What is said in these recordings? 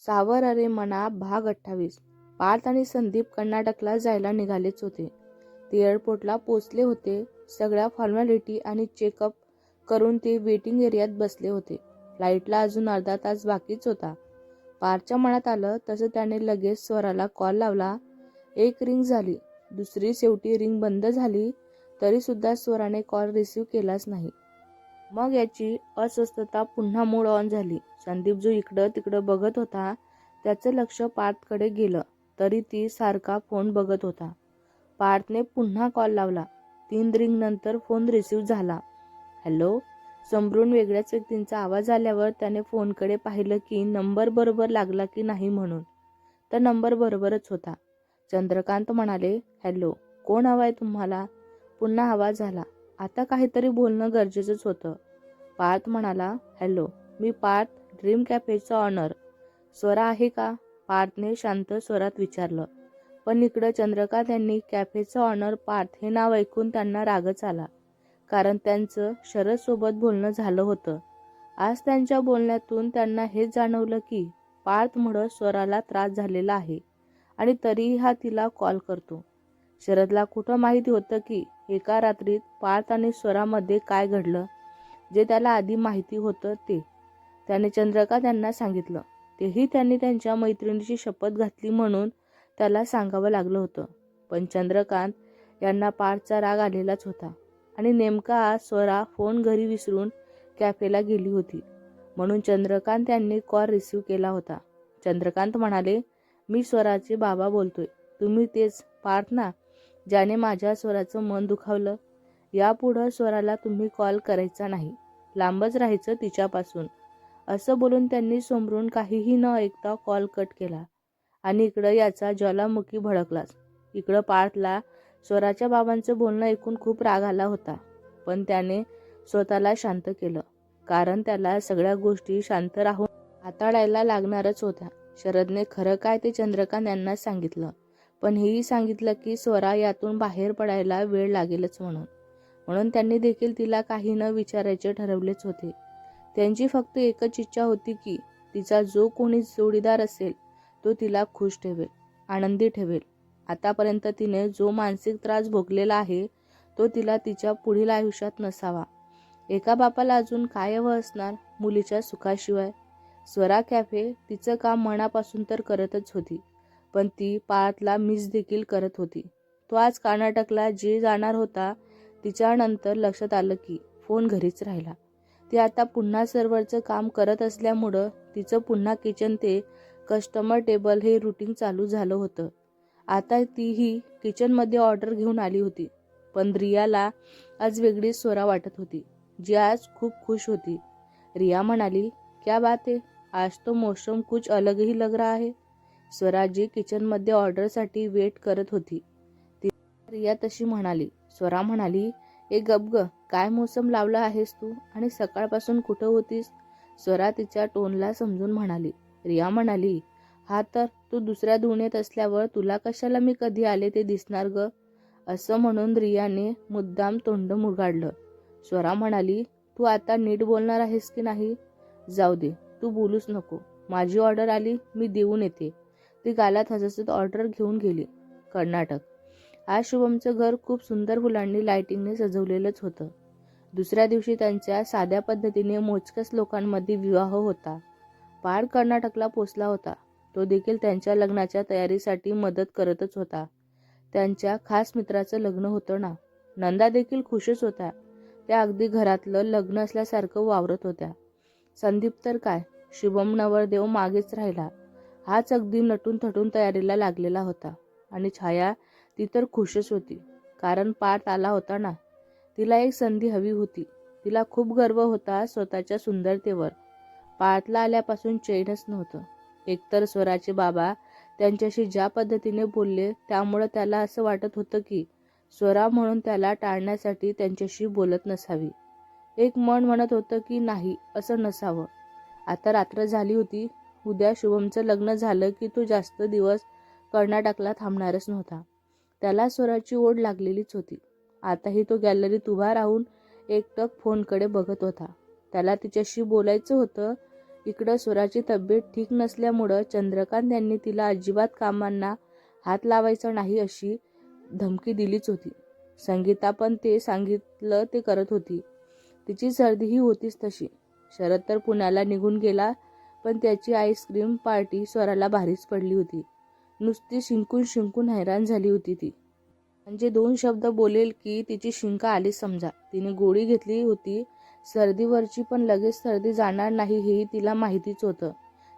सावर अरे मना भाग 28. पार्थ आणि संदीप कर्नाटकला जायला निघालेच होते. ते एअरपोर्टला पोचले होते. सगळ्या फॉर्मॅलिटी आणि चेकअप करून ते वेटिंग एरियात बसले होते. फ्लाईटला अजून अर्धा तास बाकीच होता. पार्थच्या मनात आलं तसं त्याने लगेच स्वराला कॉल लावला. एक रिंग झाली, दुसरी, शेवटी रिंग बंद झाली. तरी सुद्धा स्वराने कॉल रिसीव्ह केलाच नाही. मग याची अस्वस्थता पुन्हा मूड ऑन झाली. संदीप जो इकडं तिकडं बघत होता त्याचं लक्ष पार्थकडे गेलं तरी ती सारखा फोन बघत होता. पार्थने पुन्हा कॉल लावला. 3 रिंग नंतर फोन रिसीव्ह झाला. हॅलो. समोरून वेगळ्याच व्यक्तींचा आवाज आल्यावर त्याने फोनकडे पाहिलं की नंबर बरोबर लागला की नाही म्हणून. तर नंबर बरोबरच होता. चंद्रकांत म्हणाले, हॅलो, कोण हवाय तुम्हाला? पुन्हा आवाज आला. आता काहीतरी बोलणं गरजेचंच होतं. पार्थ म्हणाला, हॅलो, मी पार्थ, ड्रीम कॅफेचा ऑनर. स्वरा आहे का? पार्थने शांत स्वरात विचारलं. पण इकडं चंद्रकांत यांनी कॅफेचा ऑनर पार्थ हे नाव ऐकून त्यांना रागच आला. कारण त्यांचं शरदसोबत बोलणं झालं होतं. आज त्यांच्या बोलण्यातून त्यांना हेच जाणवलं की पार्थमुळं स्वराला त्रास झालेला आहे आणि तरीही हा तिला कॉल करतो. शरदला कुठं माहिती होतं की एका रात्रीत पार्थ आणि स्वरामध्ये काय घडलं. जे त्याला आधी माहिती होतं ते त्याने चंद्रकांत यांना सांगितलं. तेही त्यांनी त्यांच्या मैत्रिणीची शपथ घातली म्हणून त्याला सांगावं लागलं होतं. पण चंद्रकांत यांना पार्थचा राग आलेलाच होता आणि नेमका आज स्वरा फोन घरी विसरून कॅफेला गेली होती म्हणून चंद्रकांत यांनी कॉल रिसीव्ह केला होता. चंद्रकांत म्हणाले, मी स्वराचे बाबा बोलतोय. तुम्ही तेच पार्थ ना, ज्याने माझ्या स्वराचं मन दुखावलं. यापुढं स्वराला तुम्ही कॉल करायचा नाही, लांबच राहायचं तिच्यापासून. असं बोलून त्यांनी समोरून काहीही न ऐकता कॉल कट केला. आणि इकडं याचा ज्वालामुखी भडकलाच. इकडं पार्थला स्वराच्या बाबांचं बोलणं ऐकून खूप राग आला होता. पण त्याने स्वतःला शांत केलं. कारण त्याला सगळ्या गोष्टी शांत राहून हाताळायला लागणारच होत्या. शरदने खरं काय ते चंद्रकांत यांना सांगितलं. पण हेही सांगितलं की स्वरा यातून बाहेर पडायला वेळ लागेलच म्हणून त्यांनी देखील तिला काही न विचारायचे ठरवलेच होते. त्यांची फक्त एकच इच्छा होती की तिचा जो कोणी जोडीदार असेल तो तिला खुश ठेवेल, आनंदी ठेवेल. आतापर्यंत तिने जो मानसिक त्रास भोगलेला आहे तो तिला तिच्या पुढील आयुष्यात नसावा. एका बापाला अजून काय हवं असणार मुलीच्या सुखाशिवाय? स्वरा कॅफे तिचं काम मनापासून तर करतच होती, पण ती पार्थला मिस देखील करत होती. तो आज कर्नाटकला जे जाणार होता तिच्यानंतर लक्षात आलं की फोन घरीच राहिला. ती आता पुन्हा सर्व्हरचं काम करत असल्यामुळं तिचं पुन्हा किचन ते कस्टमर टेबल हे रुटीन चालू झालं होतं. आता तीही किचनमध्ये ऑर्डर घेऊन आली होती. पण रियाला आज वेगळीच स्वरा वाटत होती, जी आज खूप खुश होती. रिया म्हणाली, क्या बात है, आज तो मौसम कुछ अलग ही लग रहा है. स्वराजी किचनमध्ये ऑर्डरसाठी वेट करत होती. रिया तशी म्हणाली. स्वरा म्हणाली, ए गप ग, काय मोसम लावला आहेस तू आणि सकाळपासून कुठं होतीस? स्वरा तिच्या टोनला समजून म्हणाली. रिया म्हणाली, हा तर तू दुसऱ्या दुनियेत असल्यावर तुला कशाला मी कधी आले ते दिसणार ग. असं म्हणून रियाने मुद्दाम तोंड मुरगाडलं. स्वरा म्हणाली, तू आता नीट बोलणार आहेस की नाही? जाऊ दे, तू बोलूच नको. माझी ऑर्डर आली, मी देऊन येते. ती गालात हसत ऑर्डर घेऊन गेली. कर्नाटक. आज शुभमचं घर खूप सुंदर फुलांनी लाइटिंगने सजवलेलंच होतं. दुसऱ्या दिवशी त्यांच्या साध्या पद्धतीने मोजक्याच लोकांमध्ये विवाह होता. पार्थ कर्नाटकला पोचला होता. तो देखील त्यांच्या लग्नाच्या तयारीसाठी मदत करतच होता. त्यांच्या खास मित्राचं लग्न होतं ना. नंदा देखील खुशच होत्या. त्या अगदी घरातलं लग्न असल्यासारखं वावरत होत्या. संदीप तर काय, शुभम नवरदेव मागेच राहिला. हाच अगदी नटून थटून तयारीला लागलेला होता. आणि छाया, ती तर खुशच होती. कारण पार्थ आला होता ना. तिला एक संधी हवी होती. तिला खूप गर्व होता स्वतःच्या सुंदरतेवर. पार्थला आल्यापासून चैनच नव्हतं. एकतर स्वराचे बाबा त्यांच्याशी ज्या पद्धतीने बोलले त्यामुळं त्याला असं वाटत होतं की स्वरा म्हणून त्याला टाळण्यासाठी त्यांच्याशी बोलत नसावी. एक मन म्हणत होतं की नाही, असं नसावं. आता रात्र झाली होती. उद्या शुभमचं लग्न झालं की तो जास्त दिवस कर्नाटकला थांबणारच नव्हता. त्याला स्वराची ओढ लागलेलीच होती. आताही तो गॅलरीत उभा राहून एकटक फोनकडे बघत होता. त्याला तिच्याशी बोलायचं होतं. इकडं स्वराची तब्येत ठीक नसल्यामुळं चंद्रकांत यांनी तिला अजिबात कामांना हात लावायचा नाही अशी धमकी दिलीच होती. संगीता पण ते सांगितलं ते करत होती. तिची सर्दीही होतीच तशी. शरद तर पुण्याला निघून गेला, पण त्याची आईस्क्रीम पार्टी स्वराला भारीच पडली होती. नुसती शिंकून शिंकून हैराण झाली होती ती. म्हणजे 2 शब्द बोलेल की तिची शिंका आलीच समजा. तिने गोळी घेतली होती सर्दीवरची, पण लगेच सर्दी जाणार नाही हेही तिला माहितीच होतं.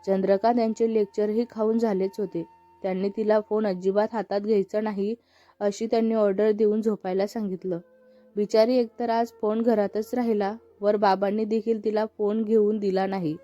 चंद्रकांत यांचे लेक्चरही खाऊन झालेच होते. त्यांनी तिला फोन अजिबात हातात घ्यायचा नाही अशी त्यांनी ऑर्डर देऊन झोपायला सांगितलं. बिचारी एकतर आज फोन घरातच राहिला, वर बाबांनी देखील तिला फोन घेऊन दिला नाही.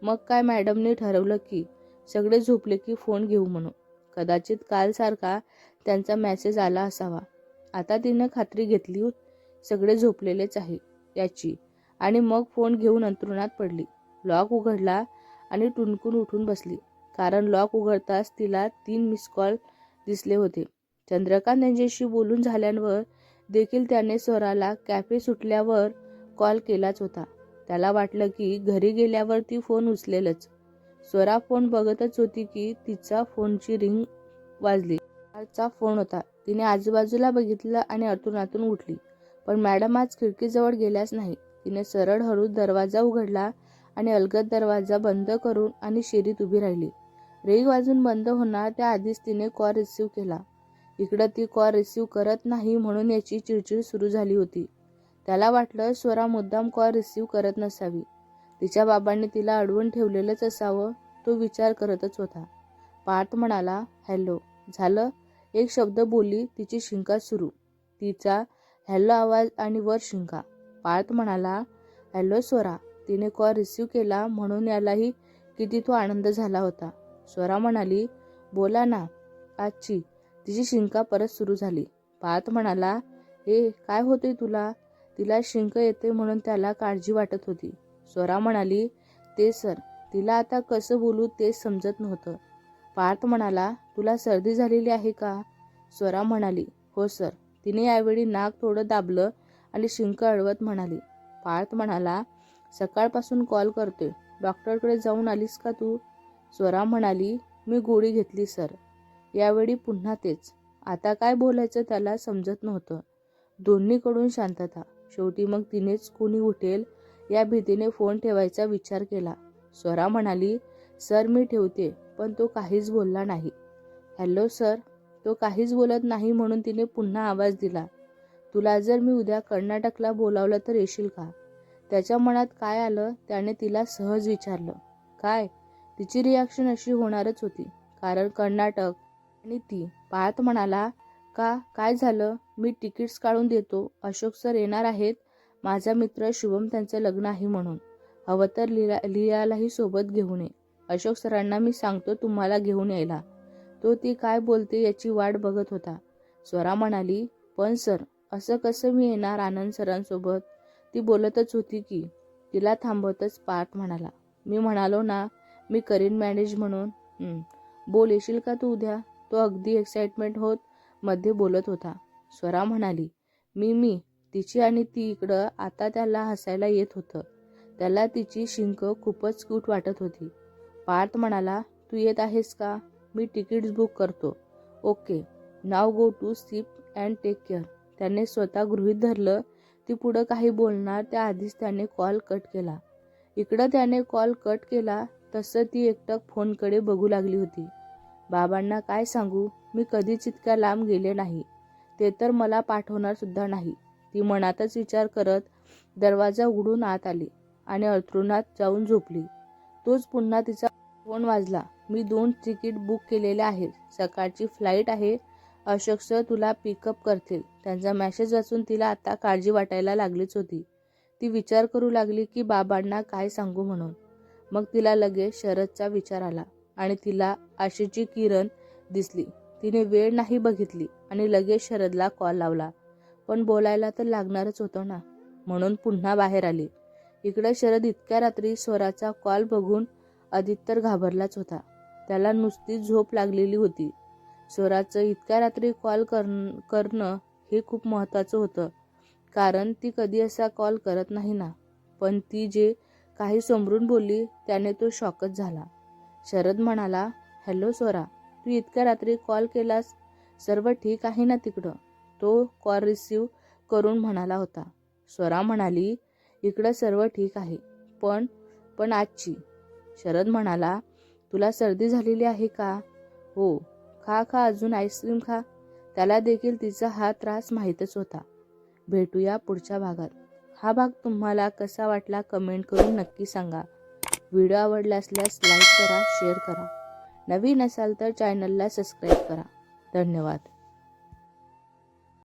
मग काय मॅडमने ठरवलं की सगळे झोपले की फोन घेऊ म्हणून. कदाचित कालसारखा त्यांचा मेसेज आला असावा. आता तिनं खात्री घेतली सगळे झोपलेलेच आहे याची, आणि मग फोन घेऊन अंथरुणात पडली. लॉक उघडला आणि टुणकून उठून बसली, कारण लॉक उघडताच तिला 3 मिस कॉल दिसले होते. चंद्रकांत यांच्याशी बोलून झाल्यावर देखील त्याने स्वराला कॅफे सुटल्यावर कॉल केलाच होता. त्याला वाटलं की घरी गेल्यावर ती फोन उचलेलच. स्वरा फोन बघतच होती की तिचा फोनची रिंग वाजली. चा फोन होता. तिने आजूबाजूला बघितलं आणि अंथरुणातून उठली, पण मॅडम आज खिडकीजवळ गेल्याच नाही. तिने सरळ हळूच दरवाजा उघडला आणि अलगद दरवाजा बंद करून आणि शिरीत उभी राहिली. रिंग वाजून बंद होणार त्याआधीच तिने कॉल रिसीव्ह केला. इकडं ती कॉल रिसीव्ह करत नाही म्हणून याची चिडचिड सुरू झाली होती. त्याला वाटलं स्वरा मुद्दाम कॉल रिसीव्ह करत नसावी. तिच्या बाबांनी तिला अडवून ठेवलेलंच असावं. तो विचार करतच होता. पार्थ म्हणाला, हॅलो. झालं? एक शब्द बोलली. तिची शिंका सुरू. तिचा हॅलो आवाज आणि वर शिंका. पार्थ म्हणाला, हॅलो स्वरा. तिने कॉल रिसीव्ह केला म्हणून यालाही किती तो आनंद झाला होता. स्वरा म्हणाली, बोला ना आजची. तिची शिंका परत सुरू झाली. पार्थ म्हणाला, हे काय होतंय तुला? तिला शिंक येते म्हणून त्याला काळजी वाटत होती. स्वरा म्हणाली, ते सर. तिला आता कसं बोलू तेच समजत नव्हतं. पार्थ म्हणाला, तुला सर्दी झालेली आहे का? स्वरा म्हणाली, हो सर. तिने यावेळी नाक थोडं दाबलं आणि शिंक अडवत म्हणाली. पार्थ म्हणाला, सकाळपासून कॉल करतोय. डॉक्टरकडे जाऊन आलीस का तू? स्वरा म्हणाली, मी गोळी घेतली सर. यावेळी पुन्हा तेच. आता काय बोलायचं त्याला समजत नव्हतं. दोन्हीकडून शांतता. शेवटी मग तिनेच कोणी उठेल या भीतीने फोन ठेवायचा विचार केला. स्वरा म्हणाली, सर मी ठेवते. पण तो काहीच बोलला नाही. Hello sir. तो काहीच बोलत नाही म्हणून तिने पुन्हा आवाज दिला. तुला जर मी उद्या कर्नाटकला बोलावलं तर येशील का? त्याच्या मनात काय आलं त्याने तिला सहज विचारलं. काय? तिची रिॲक्शन अशी होणारच होती, कारण कर्नाटक आणि ती. पार्थ म्हणाला, का काय झालं? मी तिकीट्स काढून देतो. अशोक सर येणार आहेत. माझा मित्र शुभम त्यांचं लग्न आहे म्हणून. हवं तर लियालाही सोबत घेऊन ये. अशोक सरांना मी सांगतो तुम्हाला घेऊन यायला. तो ती काय बोलते याची वाट बघत होता. स्वरा म्हणाली, पण सर असं कसं मी येणार आनंद सरांसोबत? ती बोलतच होती की. तिला थांबवतच पार्थ म्हणाला, मी म्हणालो ना मी करीन मॅनेज म्हणून. बोल येशील का तू उद्या? तो अगदी एक्साइटमेंट होत मध्ये बोलत होता. स्वरा म्हणाली, मी तिची आणि ती इकडं. आता त्याला हसायला येत होतं. त्याला तिची शिंक खूपच क्यूट वाटत होती. पार्थ म्हणाला, तू येत आहेस का? मी तिकीट्स बुक करतो. Okay. Now go to sleep and take care. त्याने स्वतः गृहीत धरलं. ती पुढं काही बोलणार त्याआधीच त्याने कॉल कट केला. इकडं त्याने कॉल कट केला तसं ती एकटक फोनकडे बघू लागली होती. बाबांना काय सांगू? मी कधीच इतक्या लांब गेले नाही. ते तर मला पाठवणार सुद्धा नाही. ती मनातच विचार करत दरवाजा उघडून आत आली आणि अंथरुणात जाऊन झोपली. तोच पुन्हा तिचा फोन वाजला. मी 2 तिकीट बुक केलेले आहेत. सकाळची फ्लाईट आहे. अशोक सर तुला पिकअप करतील. त्यांचा मेसेज वाचून तिला आता काळजी वाटायला लागलीच होती. ती विचार करू लागली की बाबांना काय सांगू म्हणून. मग तिला लगेच शरदचा विचार आला आणि तिला आशेची किरण दिसली. तिने वेळ नाही बघितली आणि लगेच शरदला कॉल लावला. पण बोलायला तर लागणारच होतं ना, म्हणून पुन्हा बाहेर आली. इकडे शरद इतक्या रात्री स्वराचा कॉल बघून आदित्य तर घाबरलाच होता. त्याला नुसती झोप लागलेली होती. स्वराचं इतक्या रात्री कॉल करणं हे खूप महत्त्वाचं होतं, कारण ती कधी असा कॉल करत नाही ना. पण ती जे काही समरून बोलली त्याने तो शॉकच झाला. शरद म्हणाला, हॅलो स्वरा, तू इतक्या रात्री कॉल केलास, सर्व ठीक आहे ना तिकडं? तो कॉल रिसीव करून म्हणाला होता. स्वरा म्हणाली, इकडं सर्व ठीक आहे, पण आजची. शरद म्हणाला, तुला सर्दी झालेली आहे का? हो. खा अजून आईस्क्रीम खा. त्याला देखील तिचा हा त्रास माहीतच होता. भेटूया पुढच्या भागात. हा भाग तुम्हाला कसा वाटला कमेंट करून नक्की सांगा. व्हिडिओ आवडला असल्यास लाईक करा, शेअर करा. नवीन असाल तर चॅनलला सबस्क्राईब करा. धन्यवाद.